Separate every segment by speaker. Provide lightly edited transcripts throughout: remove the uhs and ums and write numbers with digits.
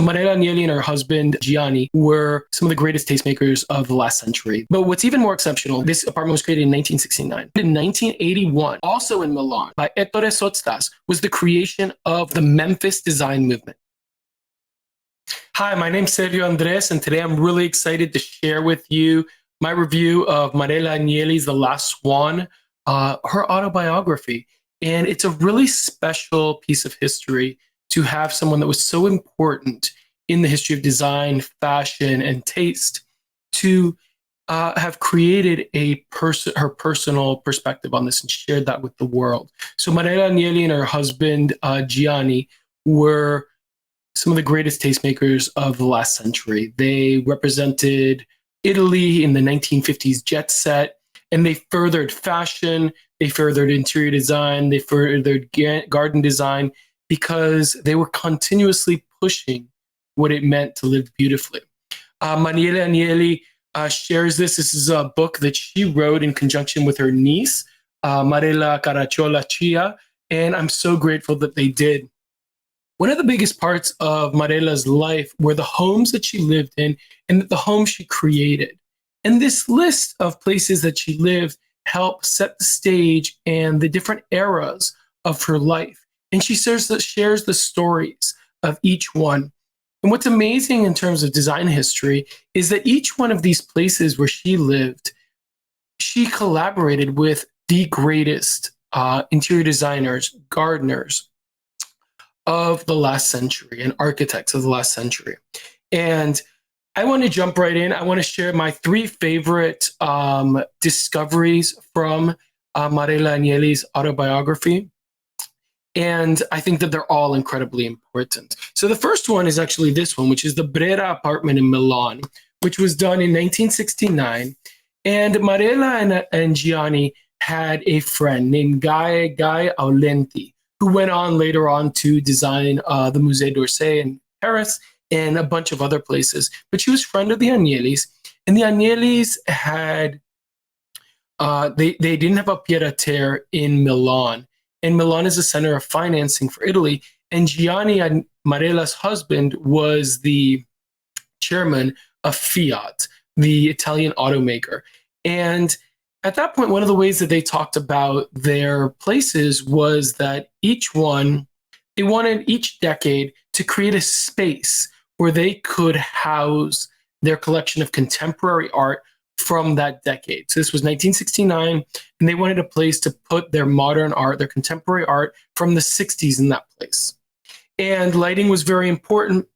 Speaker 1: Marella Agnelli and her husband, Gianni, were some of the greatest tastemakers of the last century. But what's even more exceptional, this apartment was created in 1969. In 1981, also in Milan, by Ettore Sottsass, was the creation of the Memphis design movement. Hi, my name's Sergio Andres, and today I'm really excited to share with you my review of Marella Agnelli's The Last Swan, her autobiography. And it's a really special piece of history to have someone that was so important in the history of design, fashion, and taste to have created her personal perspective on this and shared that with the world. So Marella Agnelli and her husband, Gianni, were some of the greatest tastemakers of the last century. They represented Italy in the 1950s jet set, and they furthered fashion, they furthered interior design, they furthered garden design, because they were continuously pushing what it meant to live beautifully. Marella Agnelli shares this. This is a book that she wrote in conjunction with her niece, Marella Caracciola Chia, and I'm so grateful that they did. One of the biggest parts of Marella's life were the homes that she lived in and the homes she created. And this list of places that she lived helped set the stage and the different eras of her life. And she shares the stories of each one. And what's amazing in terms of design history is that each one of these places where she lived, she collaborated with the greatest interior designers, gardeners of the last century and architects of the last century. And I want to jump right in. I want to share my three favorite discoveries from Marella Agnelli's autobiography. And I think that they're all incredibly important. So the first one is actually this one, which is the Brea apartment in Milan, which was done in 1969. And Marella and Gianni had a friend named Gae Aulenti, who went on later on to design the Musée d'Orsay in Paris and a bunch of other places. But she was a friend of the Agnellis, and the Agnellis had, they didn't have a pied-à-terre in Milan. And Milan is a center of financing for Italy. And Gianni, Marella's husband, was the chairman of Fiat, the Italian automaker. And at that point, one of the ways that they talked about their places was that they wanted each decade to create a space where they could house their collection of contemporary art from that decade. So this was 1969, and they wanted a place to put their modern art, their contemporary art from the 60s in that place. And lighting was very important,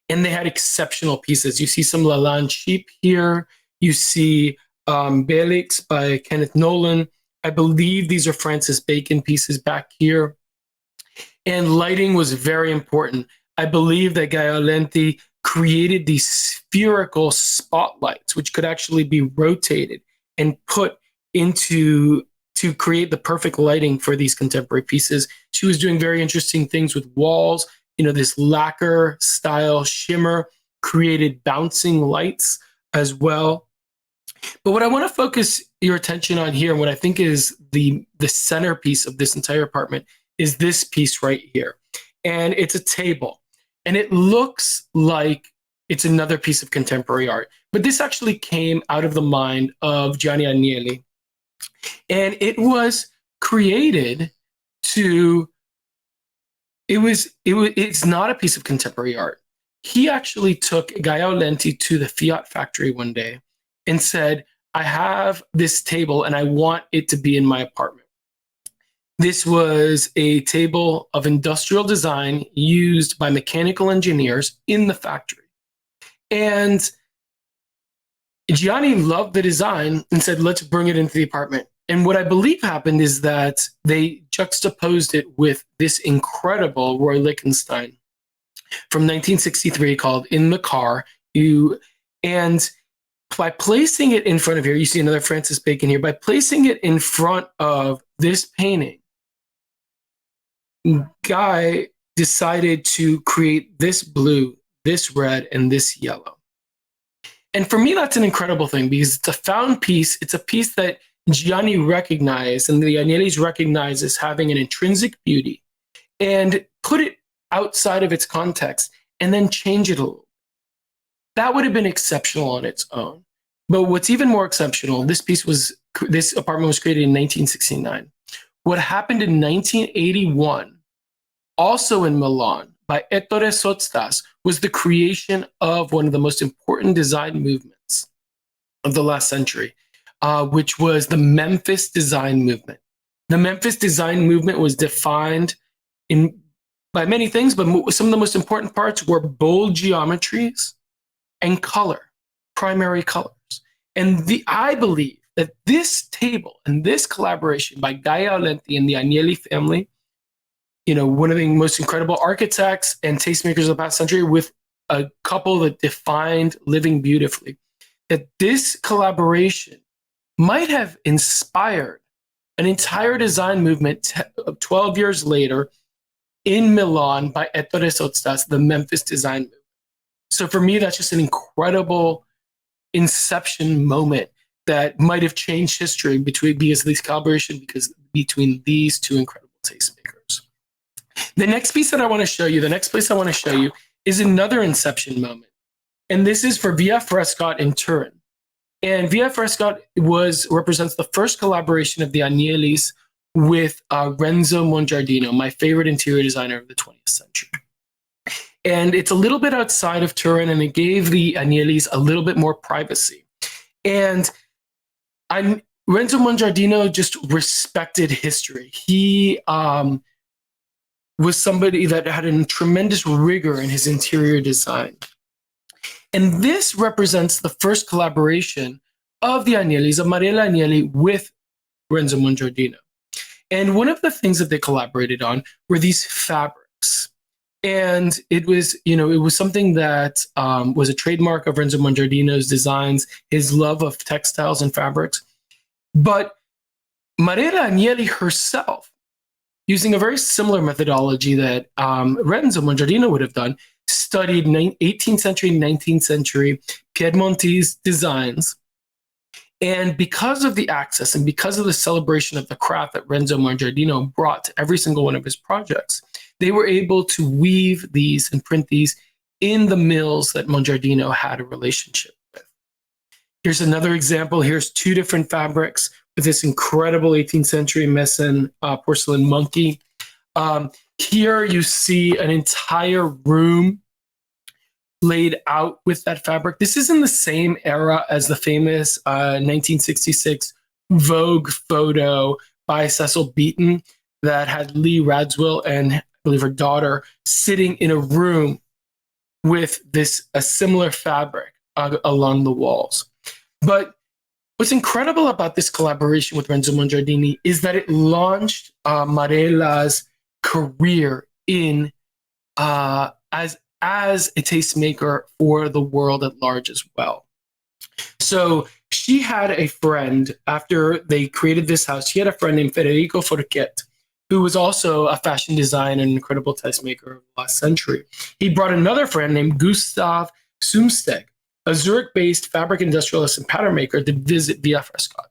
Speaker 1: and they had exceptional pieces. You see some Lalande sheep here. You see Belix by Kenneth Nolan. I believe these are Francis Bacon pieces back here. And lighting was very important. I believe that Gae Aulenti created these spherical spotlights, which could actually be rotated and put into to create the perfect lighting for these contemporary pieces. She was doing very interesting things with walls. This lacquer style shimmer created bouncing lights as well. But what I want to focus your attention on here, and what I think is the centerpiece of this entire apartment, is this piece right here. And it's a table. And it looks like it's another piece of contemporary art. But this actually came out of the mind of Gianni Agnelli. And it was created it's not a piece of contemporary art. He actually took Gae Aulenti to the Fiat factory one day and said, I have this table and I want it to be in my apartment. This was a table of industrial design used by mechanical engineers in the factory. And Gianni loved the design and said, let's bring it into the apartment. And what I believe happened is that they juxtaposed it with this incredible Roy Lichtenstein from 1963 called In the Car. And by placing it in front of here, you see another Francis Bacon here, by placing it in front of this painting, Guy decided to create this blue, this red, and this yellow. And for me, that's an incredible thing because it's a found piece. It's a piece that Gianni recognized and the Agnellis recognized as having an intrinsic beauty and put it outside of its context and then change it a little. That would have been exceptional on its own. But what's even more exceptional, this apartment was created in 1969. What happened in 1981, also in Milan, by Ettore Sottsass, was the creation of one of the most important design movements of the last century, which was the Memphis design movement. The Memphis design movement was defined by many things, but some of the most important parts were bold geometries and color, primary colors. And I believe that this table and this collaboration by Gae Aulenti and the Agnelli family, one of the most incredible architects and tastemakers of the past century, with a couple that defined living beautifully, that this collaboration might have inspired an entire design movement 12 years later in Milan by Ettore Sottsass, the Memphis design movement. So for me, that's just an incredible inception moment that might have changed history between these two incredible tastemakers. The next place I want to show you is another inception moment. And this is for Via Frescot in Turin. And Via Frescot represents the first collaboration of the Agnellis with Renzo Mongiardino, my favorite interior designer of the 20th century. And it's a little bit outside of Turin, and it gave the Agnellis a little bit more privacy. And Renzo Mongiardino just respected history. He was somebody that had a tremendous rigor in his interior design. And this represents the first collaboration of the Agnellis, of Marella Agnelli with Renzo Mongiardino. And one of the things that they collaborated on were these fabrics. And it was something that was a trademark of Renzo Mongiardino's designs, his love of textiles and fabrics. But Marella Agnelli herself, using a very similar methodology that Renzo Mongiardino would have done, studied 18th century, 19th century Piedmontese designs. And because of the access and because of the celebration of the craft that Renzo Mongiardino brought to every single one of his projects, they were able to weave these and print these in the mills that Mongiardino had a relationship with. Here's another example. Here's two different fabrics with this incredible 18th century Meissen porcelain monkey. Here you see an entire room laid out with that fabric. This is in the same era as the famous 1966 Vogue photo by Cecil Beaton that had Lee Radziwill and I believe her daughter sitting in a room with a similar fabric along the walls. But what's incredible about this collaboration with Renzo Mongiardini is that it launched Marella's career in as a tastemaker for the world at large as well. So she had a friend, after they created this house, she had a friend named Federico Forchett, who was also a fashion designer and incredible tastemaker of the last century. He brought another friend named Gustav Sumsteg, a Zurich-based fabric industrialist and pattern maker, to visit Via Frescot.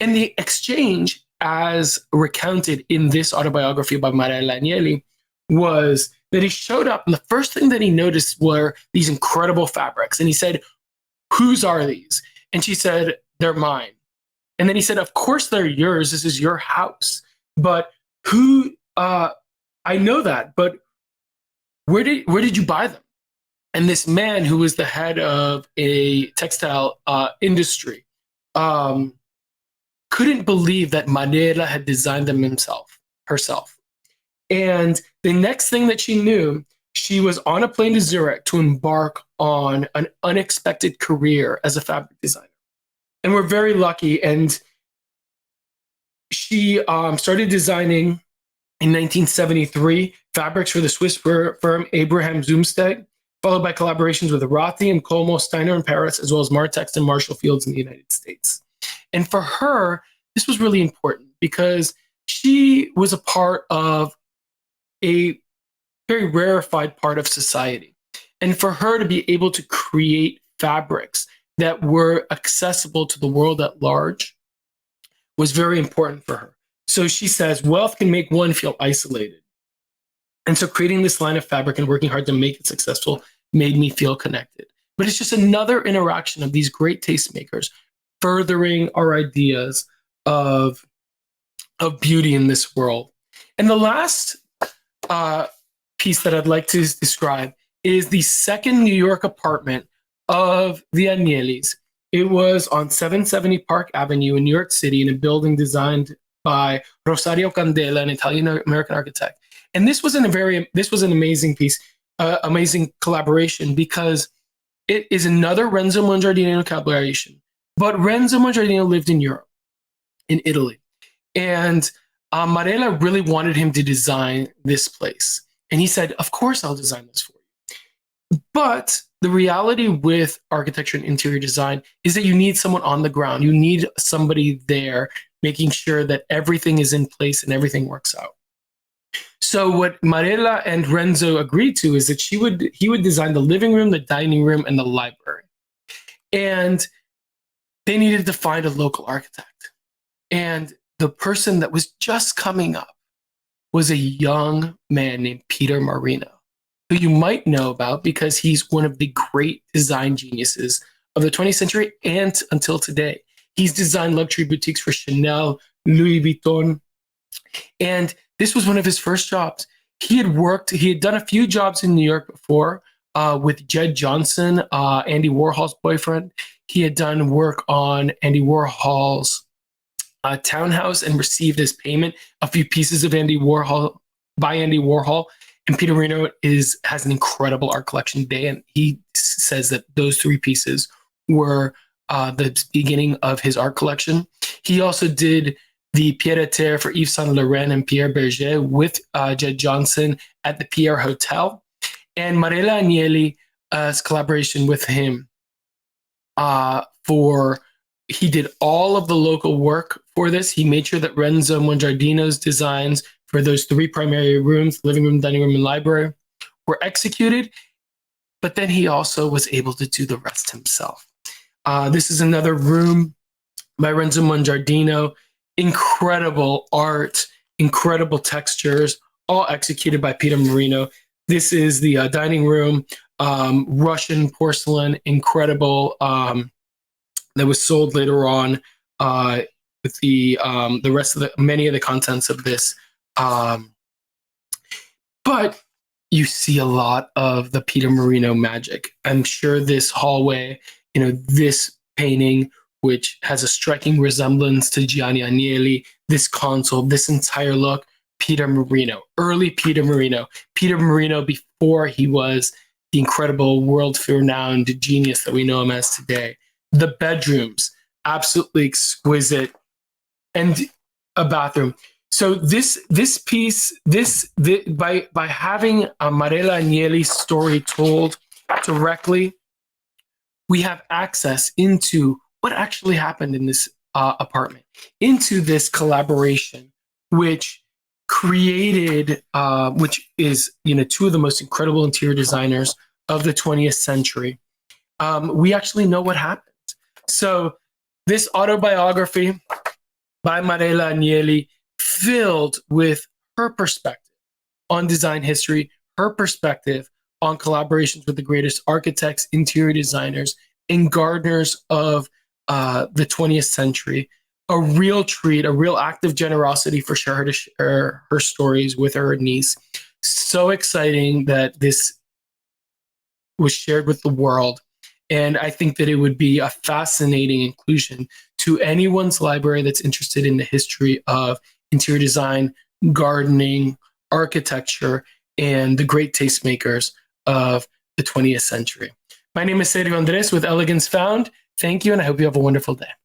Speaker 1: And the exchange, as recounted in this autobiography by Marella Agnelli, was that he showed up and the first thing that he noticed were these incredible fabrics. And he said, "Whose are these?" And she said, "They're mine." And then he said, "Of course they're yours. This is your house. But who, I know that, but where did you buy them?" And this man, who was the head of a textile industry, couldn't believe that Marella had designed them herself. And the next thing that she knew, she was on a plane to Zurich to embark on an unexpected career as a fabric designer. And we're very lucky. And she started designing in 1973 fabrics for the Swiss firm Abraham Zumsteg, followed by collaborations with Rothi and Como Steiner in Paris, as well as Martex and Marshall Fields in the United States. And for her, this was really important because she was a part of a very rarefied part of society. And for her to be able to create fabrics that were accessible to the world at large was very important for her. So she says, wealth can make one feel isolated. And so creating this line of fabric and working hard to make it successful made me feel connected. But it's just another interaction of these great tastemakers furthering our ideas of beauty in this world. And the last piece that I'd like to describe is the second New York apartment of the Agnellis. It was on 770 Park Avenue in New York City in a building designed by Rosario Candela, an Italian-American architect. And this was an amazing piece, amazing collaboration, because it is another Renzo Mongiardino collaboration. But Renzo Mongiardino lived in Europe, in Italy. And Marella really wanted him to design this place. And he said, of course I'll design this for you. But the reality with architecture and interior design is that you need someone on the ground. You need somebody there making sure that everything is in place and everything works out. So what Marella and Renzo agreed to is that he would design the living room, the dining room, and the library. And they needed to find a local architect. And the person that was just coming up was a young man named Peter Marino, who you might know about because he's one of the great design geniuses of the 20th century and until today. He's designed luxury boutiques for Chanel, Louis Vuitton, and this was one of his first jobs. He had done a few jobs in New York before with Jed Johnson, Andy Warhol's boyfriend. He had done work on Andy Warhol's townhouse and received as payment a few pieces of Andy Warhol. And Peter Marino has an incredible art collection today, and he says that those three pieces were the beginning of his art collection. He also did the pied-à-terre for Yves Saint Laurent and Pierre Berger with Jed Johnson at the Pierre Hotel. And Marella Agnelli's collaboration with him he did all of the local work for this. He made sure that Renzo Mongiardino's designs for those three primary rooms, living room, dining room, and library, were executed. But then he also was able to do the rest himself. This is another room by Renzo Mongiardino. Incredible art, incredible textures, all executed by Peter Marino. This is the dining room, Russian porcelain, incredible, that was sold later on with the rest of many of the contents of this. But you see a lot of the Peter Marino magic. I'm sure this hallway, this painting, which has a striking resemblance to Gianni Agnelli, this console, this entire look, Peter Marino, early Peter Marino before he was the incredible world-renowned genius that we know him as today. The bedrooms, absolutely exquisite, and a bathroom. So this piece, by having a Marella Agnelli story told directly, we have access into what actually happened in this apartment, into this collaboration, which created, which is two of the most incredible interior designers of the 20th century. We actually know what happened. So this autobiography by Marella Agnelli, filled with her perspective on design history, her perspective on collaborations with the greatest architects, interior designers, and gardeners of the 20th century. A real treat, a real act of generosity for her to share her stories with her niece. So exciting that this was shared with the world. And I think that it would be a fascinating inclusion to anyone's library that's interested in the history of interior design, gardening, architecture, and the great tastemakers of the 20th century. My name is Sergio Andres with Elegance Found. Thank you, and I hope you have a wonderful day.